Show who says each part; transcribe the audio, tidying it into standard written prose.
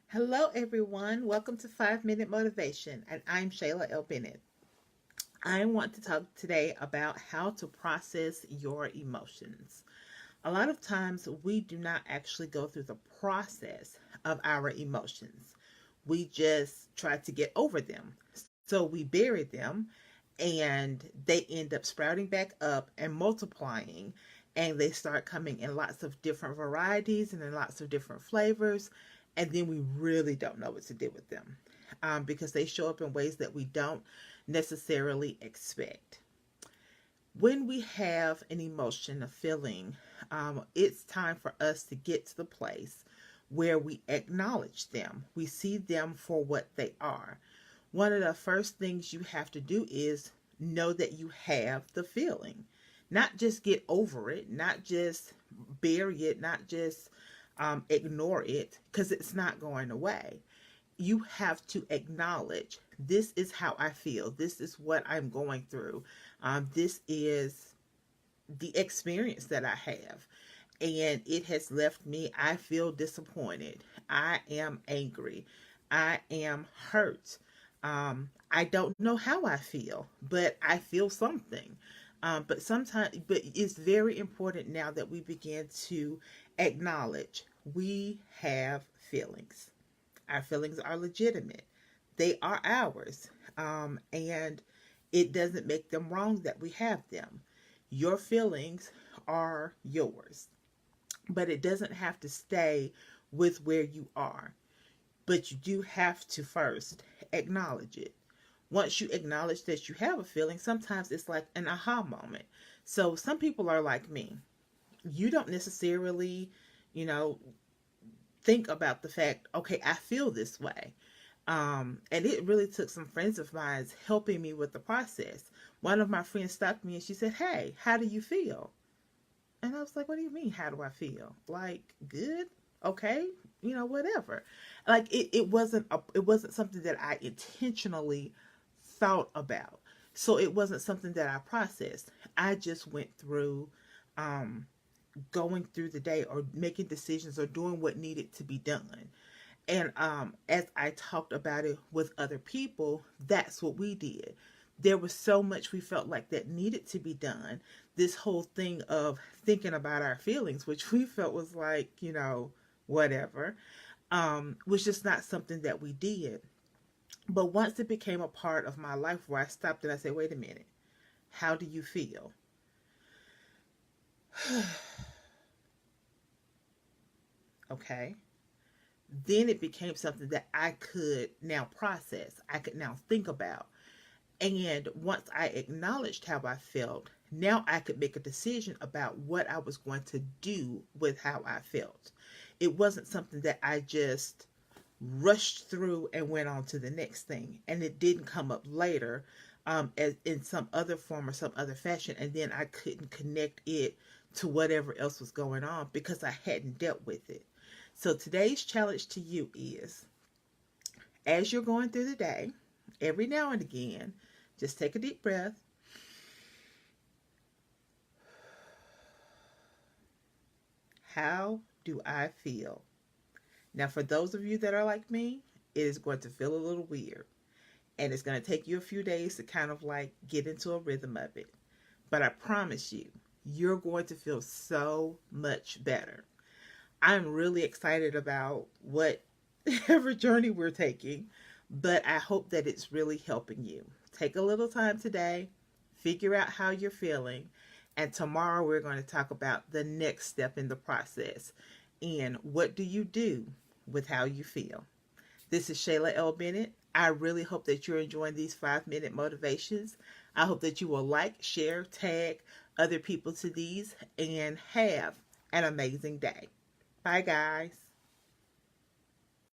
Speaker 1: Hello, everyone. Welcome to 5 Minute Motivation, and I'm Shayla L. Bennett. I want to talk today about how to process your emotions. A lot of times, we do not actually go through the process of our emotions, we just try to get over them. So, we bury them, and they end up sprouting back up and multiplying, and they start coming in lots of different varieties and in lots of different flavors, and then we really don't know what to do with them, because they show up in ways that we don't necessarily expect. When we have an emotion, a feeling, it's time for us to get to the place where we acknowledge them. We see them for what they are. One of the first things you have to do is know that you have the feeling. Not just get over it, not just bury it, not just ignore it, because it's not going away. You have to acknowledge, this is how I feel, this is what I'm going through, this is the experience that I have, and it has left me. I feel disappointed, I am angry, I am hurt. I don't know how I feel, but I feel something. But it's very important now that we begin to acknowledge we have feelings. Our feelings are legitimate. They are ours. And it doesn't make them wrong that we have them. Your feelings are yours, but it doesn't have to stay with where you are. But you do have to first acknowledge it. Once you acknowledge that you have a feeling, sometimes it's like an aha moment. So some people are like me. You don't necessarily, you know, think about the fact, okay, I feel this way. And it really took some friends of mine helping me with the process. One of my friends stopped me and she said, "Hey, how do you feel?" And I was like, "What do you mean, how do I feel? Like, good? Okay, whatever." Like it wasn't something that I intentionally thought about. So it wasn't something that I processed. I just went through um going through the day or making decisions or doing what needed to be done. And as I talked about it with other people, that's what we did. There was so much we felt like that needed to be done. This whole thing of thinking about our feelings, which we felt was like, whatever, was just not something that we did. But once it became a part of my life where I stopped and I said, wait a minute, how do you feel? Okay. Then it became something that I could now process, I could now think about. And once I acknowledged how I felt, now I could make a decision about what I was going to do with how I felt. It wasn't something that I just rushed through and went on to the next thing. And it didn't come up later, as in some other form or some other fashion. And then I couldn't connect it to whatever else was going on because I hadn't dealt with it. So today's challenge to you is, as you're going through the day, every now and again, just take a deep breath. How do I feel? Now, for those of you that are like me, it is going to feel a little weird. And it's going to take you a few days to kind of like get into a rhythm of it. But I promise you, you're going to feel so much better. I'm really excited about whatever journey we're taking, but I hope that it's really helping you. Take a little time today, figure out how you're feeling, and tomorrow we're going to talk about the next step in the process and what do you do with how you feel. This is Shayla L. Bennett. I really hope that you're enjoying these 5 minute motivations. I hope that you will like, share, tag other people to these, and have an amazing day. Bye, guys.